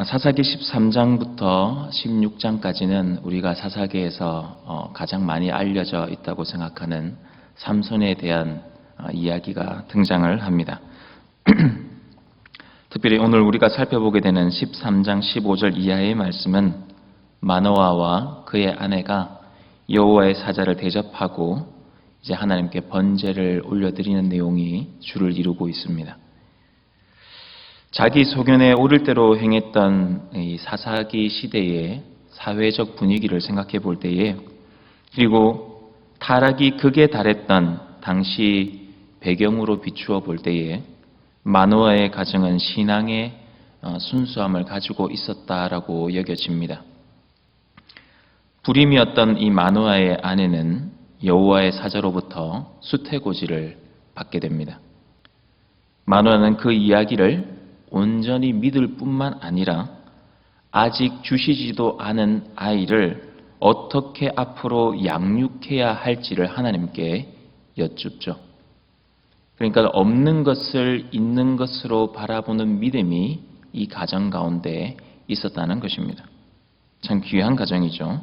사사기 13장부터 16장까지는 우리가 사사기에서 가장 많이 알려져 있다고 생각하는 삼손에 대한 이야기가 등장을 합니다. 특별히 오늘 우리가 살펴보게 되는 13장 15절 이하의 말씀은 마노아와 그의 아내가 여호와의 사자를 대접하고 이제 하나님께 번제를 올려드리는 내용이 주를 이루고 있습니다. 자기 소견에 오를 대로 행했던 이 사사기 시대의 사회적 분위기를 생각해 볼 때에, 그리고 타락이 극에 달했던 당시 배경으로 비추어 볼 때에 마노아의 가정은 신앙의 순수함을 가지고 있었다라고 여겨집니다. 불임이었던 이 마노아의 아내는 여호와의 사자로부터 수태고지를 받게 됩니다. 마노아는 그 이야기를 온전히 믿을 뿐만 아니라 아직 주시지도 않은 아이를 어떻게 앞으로 양육해야 할지를 하나님께 여쭙죠. 그러니까 없는 것을 있는 것으로 바라보는 믿음이 이 가정 가운데 있었다는 것입니다. 참 귀한 가정이죠.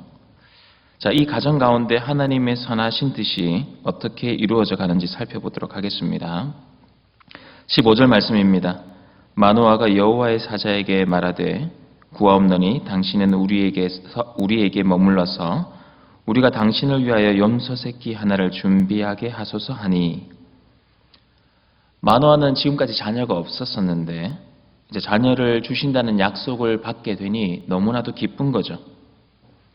자, 이 가정 가운데 하나님의 선하신 뜻이 어떻게 이루어져 가는지 살펴보도록 하겠습니다. 15절 말씀입니다. 마노아가 여호와의 사자에게 말하되 구하옵노니 당신은 우리에게 머물러서 우리가 당신을 위하여 염소 새끼 하나를 준비하게 하소서 하니, 마노아는 지금까지 자녀가 없었었는데 이제 자녀를 주신다는 약속을 받게 되니 너무나도 기쁜 거죠.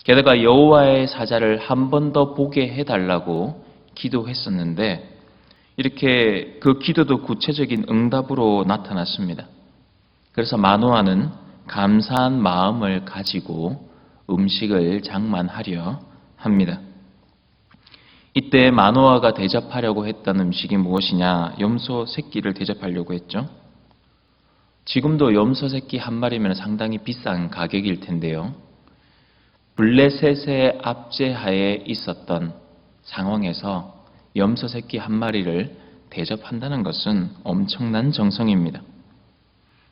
게다가 여호와의 사자를 한 번 더 보게 해달라고 기도했었는데 이렇게 그 기도도 구체적인 응답으로 나타났습니다. 그래서 마노아는 감사한 마음을 가지고 음식을 장만하려 합니다. 이때 마노아가 대접하려고 했던 음식이 무엇이냐? 염소 새끼를 대접하려고 했죠. 지금도 염소 새끼 한 마리면 상당히 비싼 가격일 텐데요. 블레셋의 압제하에 있었던 상황에서 염소 새끼 한 마리를 대접한다는 것은 엄청난 정성입니다.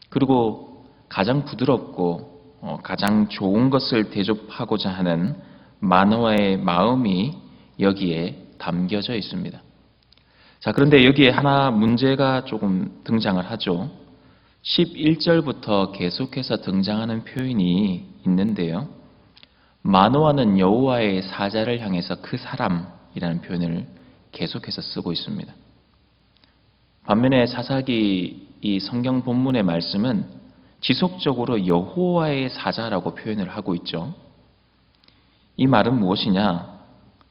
그리고 가장 부드럽고 가장 좋은 것을 대접하고자 하는 마노아의 마음이 여기에 담겨져 있습니다. 자, 그런데 여기에 하나 문제가 조금 등장을 하죠. 11절부터 계속해서 등장하는 표현이 있는데요. 마노아는 여호와의 사자를 향해서 그 사람이라는 표현을 계속해서 쓰고 있습니다. 반면에 사사기 이 성경 본문의 말씀은 지속적으로 여호와의 사자라고 표현을 하고 있죠. 이 말은 무엇이냐?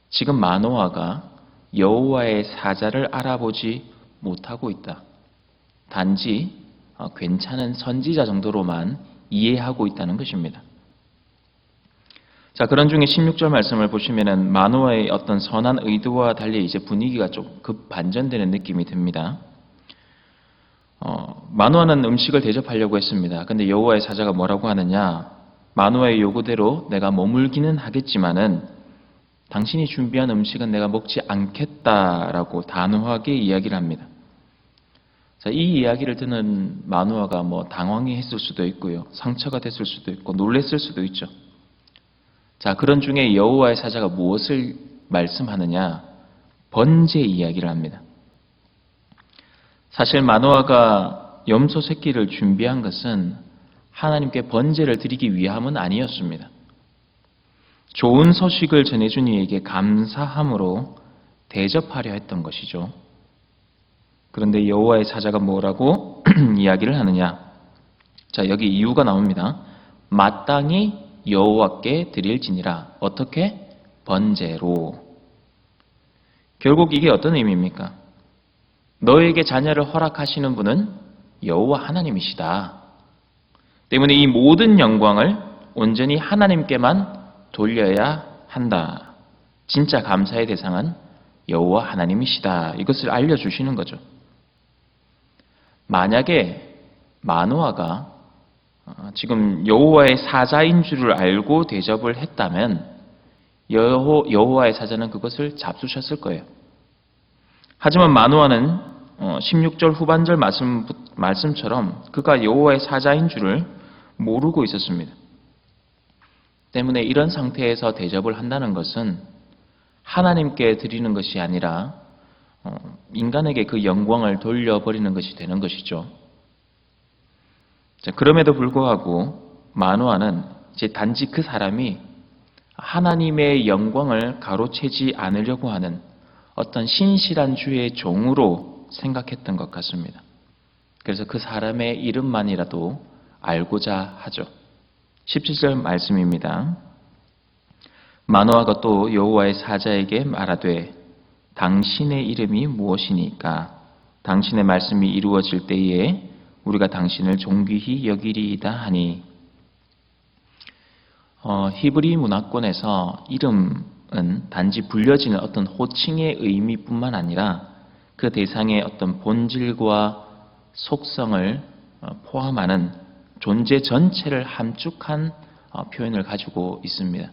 지금 마노아가 여호와의 사자를 알아보지 못하고 있다. 단지 괜찮은 선지자 정도로만 이해하고 있다는 것입니다. 자, 그런 중에 16절 말씀을 보시면은 마노아의 어떤 선한 의도와 달리 이제 분위기가 좀 급반전되는 느낌이 듭니다. 마노아는 음식을 대접하려고 했습니다. 근데 여호와의 사자가 뭐라고 하느냐? 마노아의 요구대로 내가 머물기는 하겠지만은 당신이 준비한 음식은 내가 먹지 않겠다라고 단호하게 이야기를 합니다. 자, 이 이야기를 듣는 마노아가 당황해 했을 수도 있고요. 상처가 됐을 수도 있고 놀랬을 수도 있죠. 자, 그런 중에 여호와의 사자가 무엇을 말씀하느냐? 번제 이야기를 합니다. 사실 마노아가 염소 새끼를 준비한 것은 하나님께 번제를 드리기 위함은 아니었습니다. 좋은 소식을 전해준 이에게 감사함으로 대접하려 했던 것이죠. 그런데 여호와의 사자가 뭐라고 이야기를 하느냐? 자, 여기 이유가 나옵니다. 마땅히 여호와께 드릴지니라. 어떻게? 번제로. 결국 이게 어떤 의미입니까? 너에게 자녀를 허락하시는 분은 여호와 하나님이시다. 때문에 이 모든 영광을 온전히 하나님께만 돌려야 한다. 진짜 감사의 대상은 여호와 하나님이시다. 이것을 알려주시는 거죠. 만약에 마노아가 지금 여호와의 사자인 줄을 알고 대접을 했다면 여호와의 사자는 그것을 잡수셨을 거예요. 하지만 마노아는 16절 후반절 말씀처럼 그가 여호와의 사자인 줄을 모르고 있었습니다. 때문에 이런 상태에서 대접을 한다는 것은 하나님께 드리는 것이 아니라 인간에게 그 영광을 돌려버리는 것이 되는 것이죠. 그럼에도 불구하고 마노아는 이제 단지 그 사람이 하나님의 영광을 가로채지 않으려고 하는 어떤 신실한 주의 종으로 생각했던 것 같습니다. 그래서 그 사람의 이름만이라도 알고자 하죠. 17절 말씀입니다. 마노아가 또 여호와의 사자에게 말하되 당신의 이름이 무엇이니까 당신의 말씀이 이루어질 때에 우리가 당신을 존귀히 여기리이다 하니 히브리 문화권에서 이름은 단지 불려지는 어떤 호칭의 의미뿐만 아니라 그 대상의 어떤 본질과 속성을 포함하는 존재 전체를 함축한 표현을 가지고 있습니다.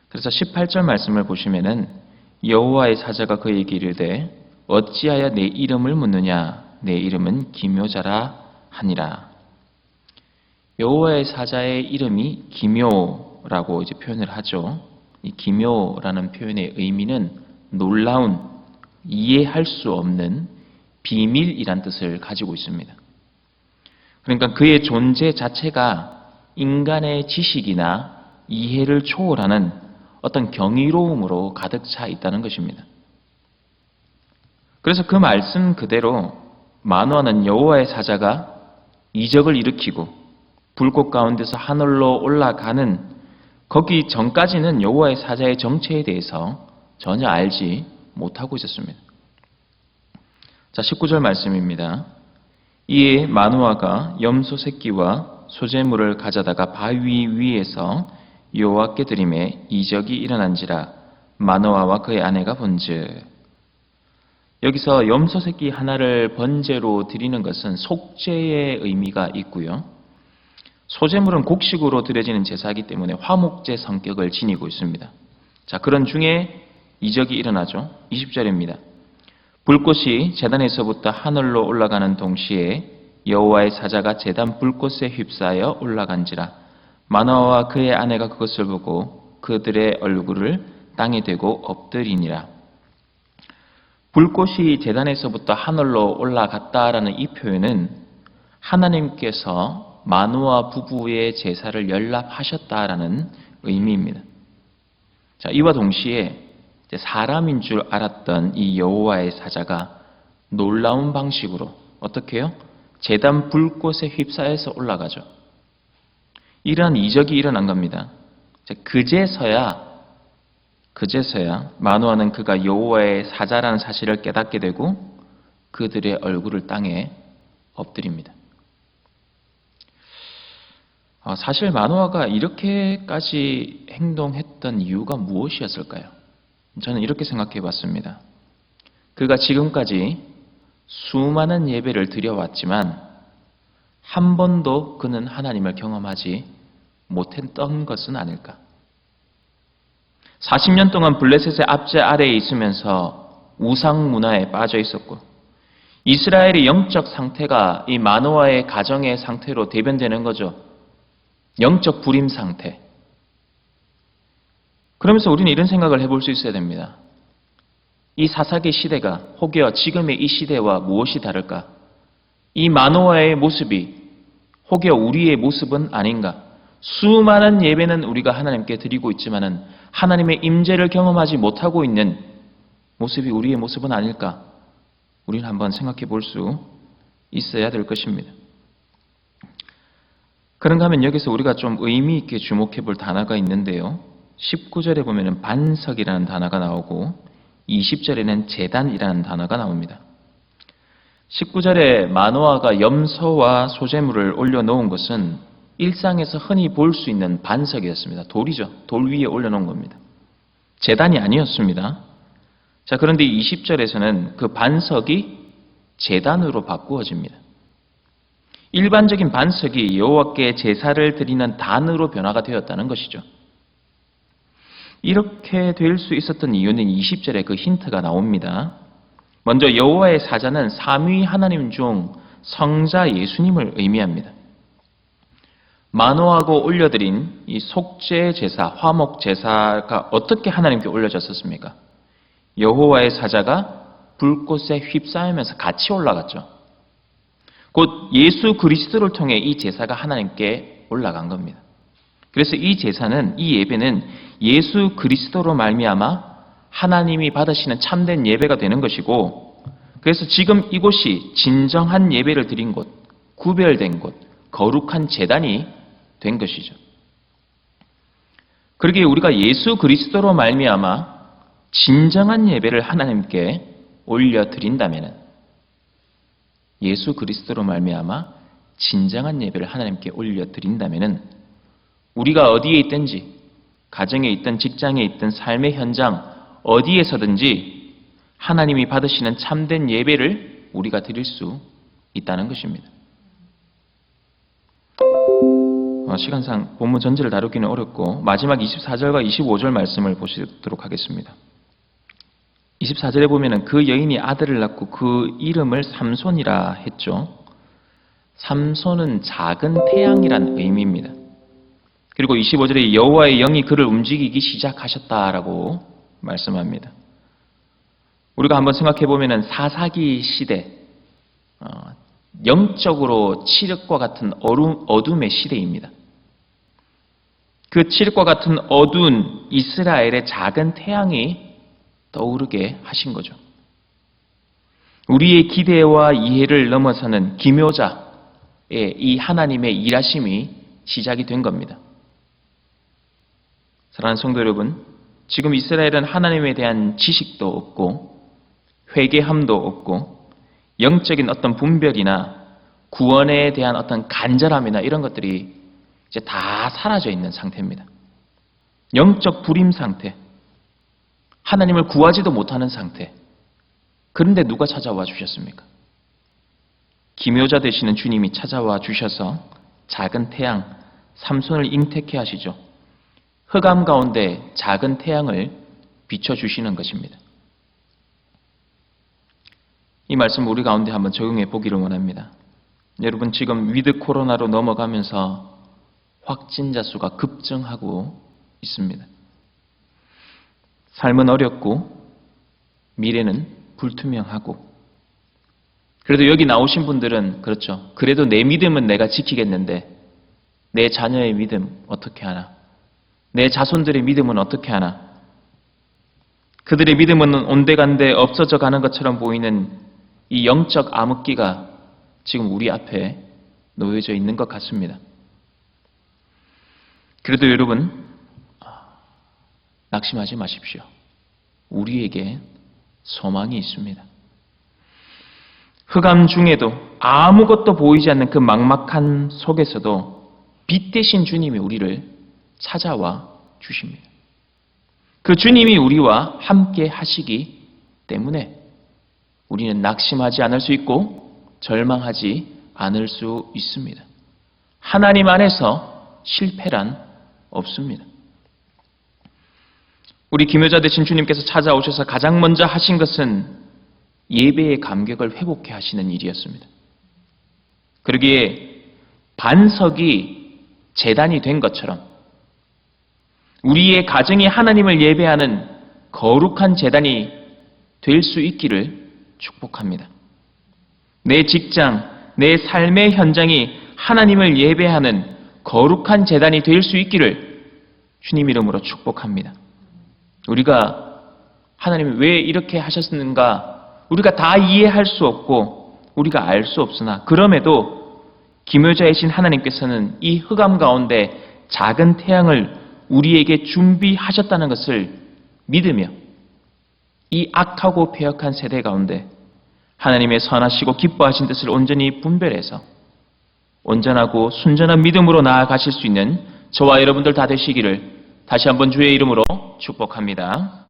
그래서 18절 말씀을 보시면은 여호와의 사자가 그에게 이르되 어찌하여 내 이름을 묻느냐 내 이름은 기묘자라 하니라. 여호와의 사자의 이름이 기묘라고 이제 표현을 하죠. 이 기묘라는 표현의 의미는 놀라운, 이해할 수 없는 비밀이란 뜻을 가지고 있습니다. 그러니까 그의 존재 자체가 인간의 지식이나 이해를 초월하는 어떤 경이로움으로 가득 차 있다는 것입니다. 그래서 그 말씀 그대로 마노아는 여호와의 사자가 이적을 일으키고 불꽃 가운데서 하늘로 올라가는 거기 전까지는 여호와의 사자의 정체에 대해서 전혀 알지 못하고 있었습니다. 자, 19절 말씀입니다. 이에 마노아가 염소 새끼와 소재물을 가져다가 바위 위에서 여호와께 드리매 이적이 일어난지라 마노아와 그의 아내가 본즉. 여기서 염소 새끼 하나를 번제로 드리는 것은 속죄의 의미가 있고요. 소재물은 곡식으로 드려지는 제사이기 때문에 화목제 성격을 지니고 있습니다. 자, 그런 중에 이적이 일어나죠. 20절입니다. 불꽃이 제단에서부터 하늘로 올라가는 동시에 여호와의 사자가 제단 불꽃에 휩싸여 올라간지라 마노아와 그의 아내가 그것을 보고 그들의 얼굴을 땅에 대고 엎드리니라. 불꽃이 제단에서부터 하늘로 올라갔다라는 이 표현은 하나님께서 마노아 부부의 제사를 연락하셨다라는 의미입니다. 자, 이와 동시에 사람인 줄 알았던 이 여호와의 사자가 놀라운 방식으로 어떻게 해요? 제단 불꽃에 휩싸여서 올라가죠. 이러한 이적이 일어난 겁니다. 그제서야 마노아는 그가 여호와의 사자라는 사실을 깨닫게 되고 그들의 얼굴을 땅에 엎드립니다. 사실 마노아가 이렇게까지 행동했던 이유가 무엇이었을까요? 저는 이렇게 생각해 봤습니다. 그가 지금까지 수많은 예배를 드려왔지만 한 번도 그는 하나님을 경험하지 못했던 것은 아닐까. 40년 동안 블레셋의 압제 아래에 있으면서 우상 문화에 빠져 있었고 이스라엘의 영적 상태가 이 마노아의 가정의 상태로 대변되는 거죠. 영적 불임 상태. 그러면서 우리는 이런 생각을 해볼 수 있어야 됩니다. 이 사사기 시대가 혹여 지금의 이 시대와 무엇이 다를까? 이 마노아의 모습이 혹여 우리의 모습은 아닌가? 수많은 예배는 우리가 하나님께 드리고 있지만은 하나님의 임재를 경험하지 못하고 있는 모습이 우리의 모습은 아닐까? 우리는 한번 생각해 볼 수 있어야 될 것입니다. 그런가 하면 여기서 우리가 좀 의미 있게 주목해 볼 단어가 있는데요. 19절에 보면은 반석이라는 단어가 나오고 20절에는 제단이라는 단어가 나옵니다. 19절에 마노아가 염소와 소재물을 올려놓은 것은 일상에서 흔히 볼 수 있는 반석이었습니다. 돌이죠. 돌 위에 올려놓은 겁니다. 제단이 아니었습니다. 자, 그런데 20절에서는 그 반석이 제단으로 바꾸어집니다. 일반적인 반석이 여호와께 제사를 드리는 단으로 변화가 되었다는 것이죠. 이렇게 될 수 있었던 이유는 20절에 그 힌트가 나옵니다. 먼저 여호와의 사자는 삼위 하나님 중 성자 예수님을 의미합니다. 만호하고 올려드린 이 속죄 제사, 화목 제사가 어떻게 하나님께 올려졌었습니까? 여호와의 사자가 불꽃에 휩싸이면서 같이 올라갔죠. 곧 예수 그리스도를 통해 이 제사가 하나님께 올라간 겁니다. 그래서 이 제사는, 이 예배는 예수 그리스도로 말미암아 하나님이 받으시는 참된 예배가 되는 것이고, 그래서 지금 이곳이 진정한 예배를 드린 곳, 구별된 곳, 거룩한 제단이 된 것이죠. 그러기에 우리가 예수 그리스도로 말미암아 진정한 예배를 하나님께 올려드린다면, 예수 그리스도로 말미암아 진정한 예배를 하나님께 올려드린다면, 우리가 어디에 있든지, 가정에 있든 직장에 있든 삶의 현장 어디에서든지 하나님이 받으시는 참된 예배를 우리가 드릴 수 있다는 것입니다. 시간상 본문 전체를 다루기는 어렵고 마지막 24절과 25절 말씀을 보시도록 하겠습니다. 24절에 보면은 그 여인이 아들을 낳고 그 이름을 삼손이라 했죠. 삼손은 작은 태양이란 의미입니다. 그리고 25절에 여호와의 영이 그를 움직이기 시작하셨다라고 말씀합니다. 우리가 한번 생각해 보면은 사사기 시대, 영적으로 칠흑과 같은 어둠의 시대입니다. 그 칠흑과 같은 어두운 이스라엘의 작은 태양이 떠오르게 하신 거죠. 우리의 기대와 이해를 넘어서는 기묘자의 이 하나님의 일하심이 시작이 된 겁니다. 사랑하는 성도 여러분, 지금 이스라엘은 하나님에 대한 지식도 없고 회개함도 없고 영적인 어떤 분별이나 구원에 대한 어떤 간절함이나 이런 것들이 이제 다 사라져 있는 상태입니다. 영적 불임 상태, 하나님을 구하지도 못하는 상태. 그런데 누가 찾아와 주셨습니까? 기묘자 되시는 주님이 찾아와 주셔서 작은 태양 삼손을 잉태케 하시죠. 흑암 가운데 작은 태양을 비춰주시는 것입니다. 이 말씀 우리 가운데 한번 적용해 보기를 원합니다. 여러분, 지금 위드 코로나로 넘어가면서 확진자 수가 급증하고 있습니다. 삶은 어렵고 미래는 불투명하고, 그래도 여기 나오신 분들은 그렇죠. 그래도 내 믿음은 내가 지키겠는데 내 자녀의 믿음 어떻게 하나? 내 자손들의 믿음은 어떻게 하나? 그들의 믿음은 온데간데 없어져 가는 것처럼 보이는 이 영적 암흑기가 지금 우리 앞에 놓여져 있는 것 같습니다. 그래도 여러분, 낙심하지 마십시오. 우리에게 소망이 있습니다. 흑암 중에도 아무것도 보이지 않는 그 막막한 속에서도 빛 대신 주님이 우리를 찾아와 주십니다. 그 주님이 우리와 함께 하시기 때문에 우리는 낙심하지 않을 수 있고 절망하지 않을 수 있습니다. 하나님 안에서 실패란 없습니다. 우리 기묘자 되신 주님께서 찾아오셔서 가장 먼저 하신 것은 예배의 감격을 회복해 하시는 일이었습니다. 그러기에 반석이 제단이 된 것처럼 우리의 가정이 하나님을 예배하는 거룩한 제단이 될 수 있기를 축복합니다. 내 직장, 내 삶의 현장이 하나님을 예배하는 거룩한 제단이 될 수 있기를 주님 이름으로 축복합니다. 우리가 하나님이 왜 이렇게 하셨는가 우리가 다 이해할 수 없고 우리가 알 수 없으나, 그럼에도 기묘자이신 하나님께서는 이 흑암 가운데 작은 태양을 우리에게 준비하셨다는 것을 믿으며 이 악하고 패역한 세대 가운데 하나님의 선하시고 기뻐하신 뜻을 온전히 분별해서 온전하고 순전한 믿음으로 나아가실 수 있는 저와 여러분들 다 되시기를 다시 한번 주의 이름으로 축복합니다.